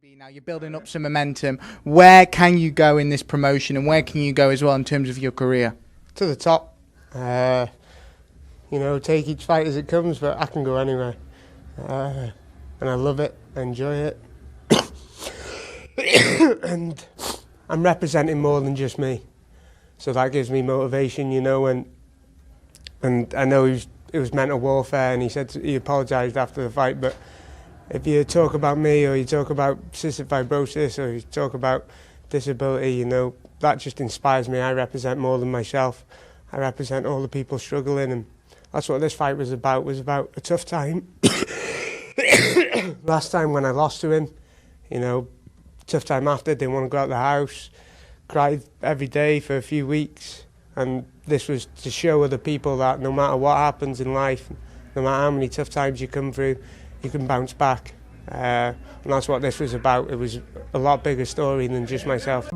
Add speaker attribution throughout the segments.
Speaker 1: Now you're building up some momentum. Where can you go in this promotion, and where can you go as well in terms of your career?
Speaker 2: To the top. Take each fight as it comes, but I can go anywhere. And I love it, I enjoy it. And I'm representing more than just me. So that gives me motivation, and I know it was mental warfare, and he apologised after the fight, but if you talk about me, or you talk about cystic fibrosis, or you talk about disability, that just inspires me. I represent more than myself. I represent all the people struggling, and that's what this fight was about a tough time. Last time when I lost to him, tough time after, didn't want to go out of the house, cried every day for a few weeks, and this was to show other people that no matter what happens in life, no matter how many tough times you come through, you can bounce back. And that's what this was about. It was a lot bigger story than just myself.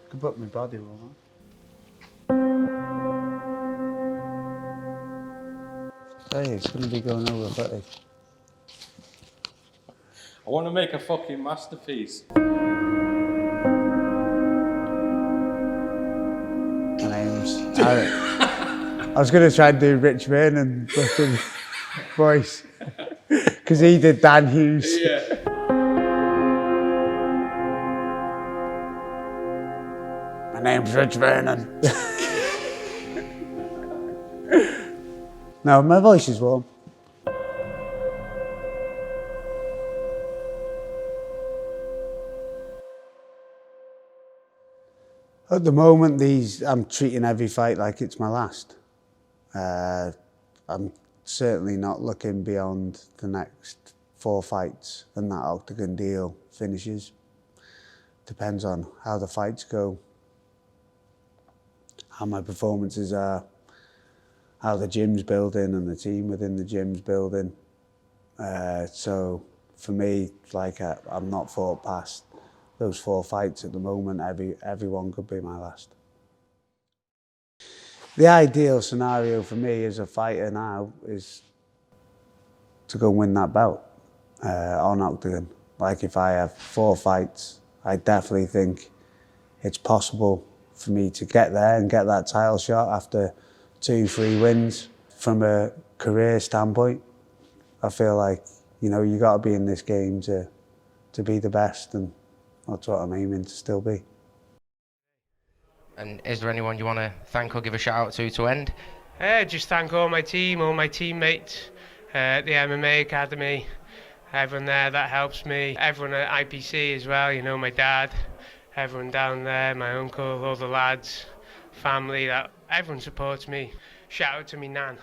Speaker 3: Could put my body on. Hey, it's going to be going over, buddy.
Speaker 4: I want to make a fucking masterpiece.
Speaker 3: My name's Aaron. I was going to try and do Rich Vernon fucking voice, because he did Dan Hughes.
Speaker 4: Yeah.
Speaker 3: My name's Rich Vernon. No, my voice is warm. At the moment, I'm treating every fight like it's my last. I'm certainly not looking beyond the next 4 fights and that octagon deal finishes. Depends on how the fights go, how my performances are, how the gym's building and the team within the gym's building. So for me, I'm not fought past those 4 fights at the moment. Everyone could be my last. The ideal scenario for me as a fighter now is to go and win that belt on octagon. Like, if I have 4 fights, I definitely think it's possible for me to get there and get that title shot after 2-3 wins. From a career standpoint, I feel like, you got to be in this game to be the best, and that's what I'm aiming to still be.
Speaker 5: And is there anyone you want to thank or give a shout out to end?
Speaker 2: Just thank all my team, all my teammates, the MMA Academy, everyone there that helps me, everyone at IPC as well, my dad, everyone down there, my uncle, all the lads, family, that everyone supports me. Shout out to me nan.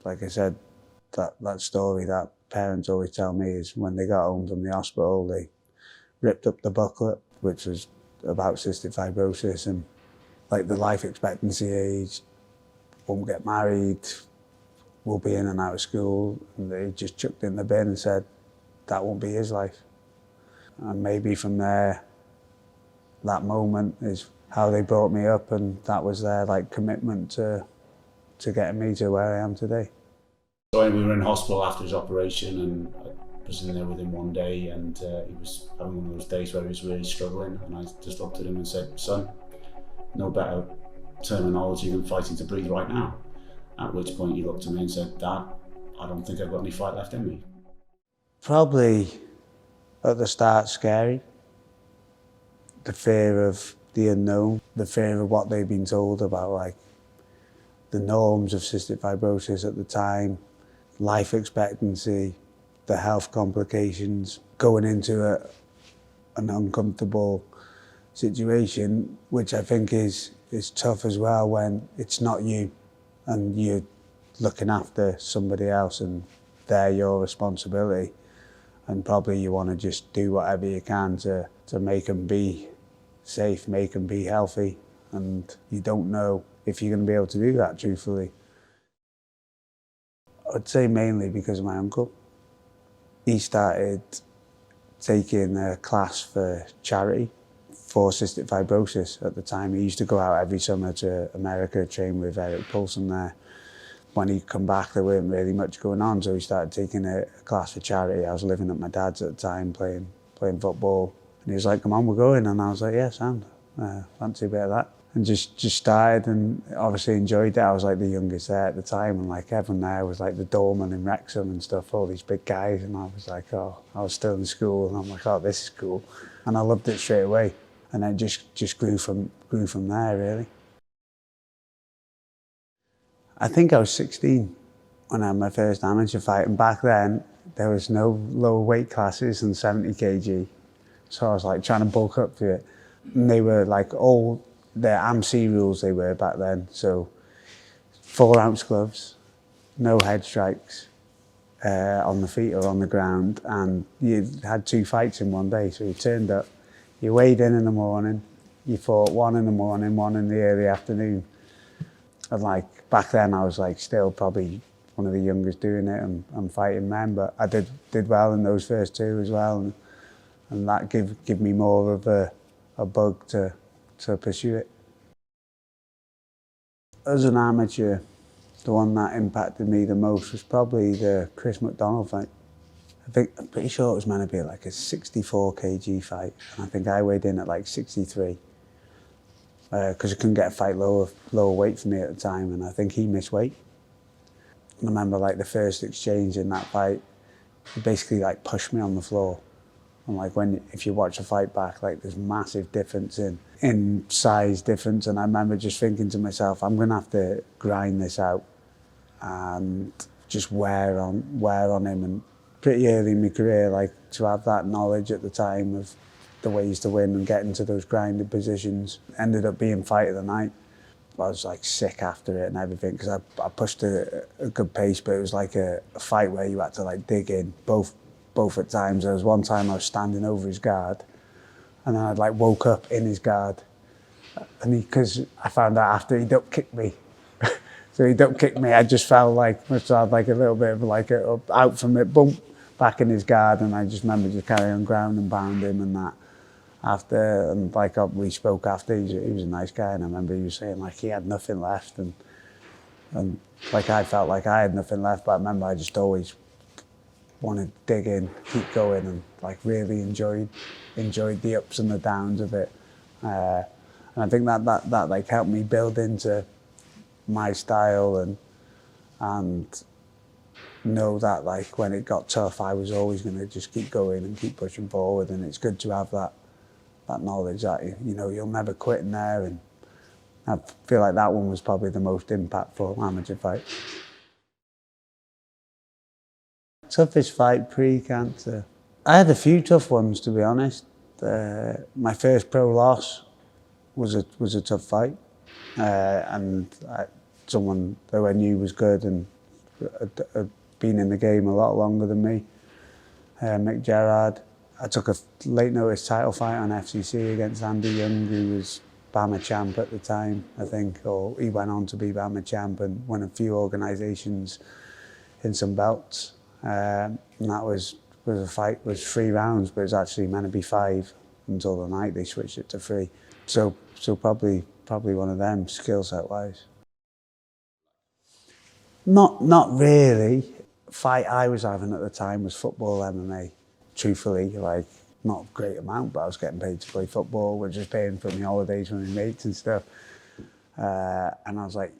Speaker 3: Like I said, that story that parents always tell me is when they got home from the hospital, they ripped up the booklet, which was about cystic fibrosis and like the life expectancy age, won't get married, will be in and out of school, and they just chucked it in the bin and said that won't be his life. And maybe from there, that moment is how they brought me up, and that was their commitment to getting me to where I am today.
Speaker 6: So we were in hospital after his operation, and I was in there with him one day, and he was having one of those days where he was really struggling, and I just looked at him and said, "Son, no better terminology than fighting to breathe right now." At which point he looked at me and said, "Dad, I don't think I've got any fight left in me."
Speaker 3: Probably at the start scary. The fear of the unknown, the fear of what they've been told about the norms of cystic fibrosis at the time, life expectancy, the health complications, going into an uncomfortable situation, which I think is tough as well when it's not you and you're looking after somebody else and they're your responsibility, and probably you want to just do whatever you can to make them be safe, make them be healthy, and you don't know if you're going to be able to do that truthfully. I'd say mainly because of my uncle. He started taking a class for charity for cystic fibrosis at the time. He used to go out every summer to America, train with Eric Poulsen there. When he'd come back, there weren't really much going on, so he started taking a class for charity. I was living at my dad's at the time, playing football. And he was like, come on, we're going. And I was like, yeah, sound. Fancy a bit of that. And just started, and obviously enjoyed it. I was like the youngest there at the time, and like everyone there was like the doorman in Wrexham and stuff, all these big guys. And I was like, oh, I was still in school, and I'm like, oh, this is cool. And I loved it straight away. And then just grew from there, really. I think I was 16 when I had my first amateur fight, and back then there was no lower weight classes than 70 kg. So I was like trying to bulk up to it. And they were like all the AMC rules they were back then. So 4-ounce gloves, no head strikes on the feet or on the ground, and you had 2 fights in one day. So you turned up, you weighed in the morning, you fought 1 in the morning, 1 in the early afternoon. And like back then I was like still probably one of the youngest doing it and fighting men, but I did well in those first 2 as well, and that give me more of a bug to pursue it. As an amateur, the one that impacted me the most was probably the Chris McDonald fight. I'm pretty sure it was meant to be like a 64 kg fight, and I think I weighed in at like 63. Because I couldn't get a fight lower weight for me at the time, and I think he missed weight. And I remember like the first exchange in that fight, he basically like pushed me on the floor. And like if you watch a fight back, like there's massive difference in size difference. And I remember just thinking to myself, I'm gonna have to grind this out and just wear on him. And pretty early in my career, like to have that knowledge at the time of the ways to win and get into those grinded positions, ended up being fight of the night. I was like sick after it and everything, because I pushed a good pace, but it was like a fight where you had to like dig in both at times. There was one time I was standing over his guard, and then I like woke up in his guard, and because I found out after he duck kicked me. So he duck kicked me, I just felt like, must have had like a little bit of like a out from it, bump back in his guard, and I just remember just carrying on ground and bound him and that. After, and like we spoke after, he was a nice guy, and I remember he was saying like he had nothing left, and like I felt like I had nothing left, but I remember I just always wanted to dig in, keep going, and like really enjoyed the ups and the downs of it, and I think that like helped me build into my style and know that like when it got tough, I was always going to just keep going and keep pushing forward, and it's good to have that knowledge that you know you'll never quit in there, and I feel like that one was probably the most impactful amateur fight. Toughest fight pre-cancer? I had a few tough ones, to be honest. My first pro loss was a tough fight, and someone who I knew was good and had been in the game a lot longer than me, Mick Gerrard. I took a late notice title fight on FCC against Andy Young, who was BAMA champ at the time, I think, or he went on to be BAMA champ and won a few organisations in some belts. And that was a fight, was 3 rounds, but it was actually meant to be 5 until the night they switched it to 3. So probably one of them, skill set wise. Not really. Fight I was having at the time was football MMA. Truthfully, like not a great amount, but I was getting paid to play football. We're just paying for my holidays with my mates and stuff. And I was like,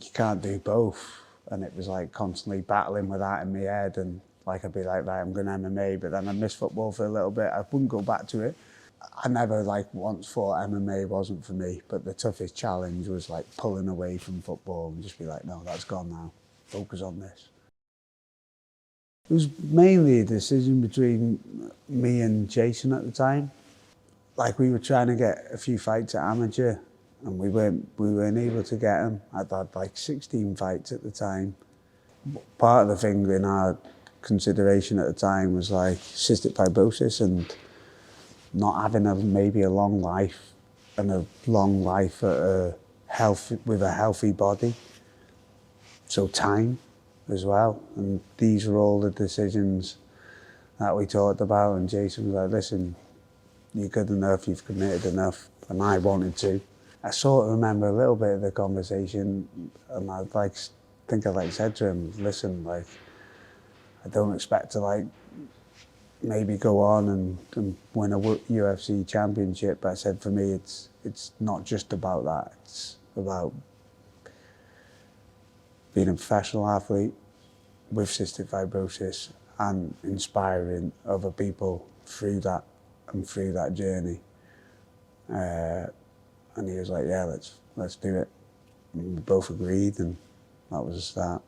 Speaker 3: you can't do both. And it was like constantly battling with that in my head. And like I'd be like, right, I'm going to MMA, but then I'd miss football for a little bit. I wouldn't go back to it. I never like once thought MMA wasn't for me, but the toughest challenge was like pulling away from football and just be like, no, that's gone now. Focus on this. It was mainly a decision between me and Jason at the time. Like we were trying to get a few fights at amateur, and we weren't able to get them. I'd had like 16 fights at the time. Part of the thing in our consideration at the time was like cystic fibrosis and not having maybe a long life, and a long life with a healthy body. So time as well, and these were all the decisions that we talked about, and Jason was like, listen, you're good enough, you've committed enough, and I wanted to. I sort of remember a little bit of the conversation, and I think I said to him, listen, like, I don't expect to like maybe go on and win a UFC championship, but I said for me it's not just about that, it's about being a professional athlete with cystic fibrosis and inspiring other people through that and through that journey. And he was like, yeah, let's do it. And we both agreed, and that was the start.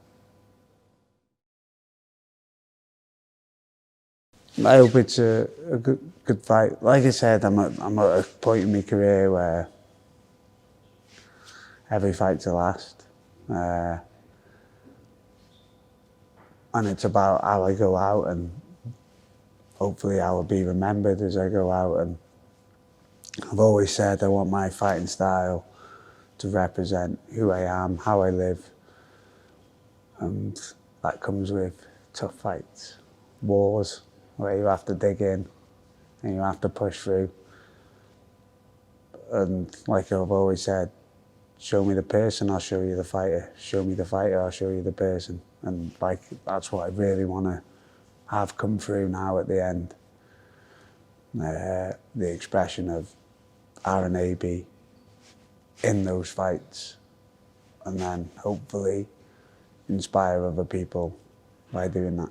Speaker 3: I hope it's a good fight. Like I said, I'm at a point in my career where every fight's a last. And it's about how I go out, and hopefully I will be remembered as I go out. And I've always said I want my fighting style to represent who I am, how I live. And that comes with tough fights, wars, where you have to dig in and you have to push through. And like I've always said, show me the person, I'll show you the fighter. Show me the fighter, I'll show you the person. And like, that's what I really want to have come through now at the end. The expression of Aaron Aby in those fights, and then hopefully inspire other people by doing that.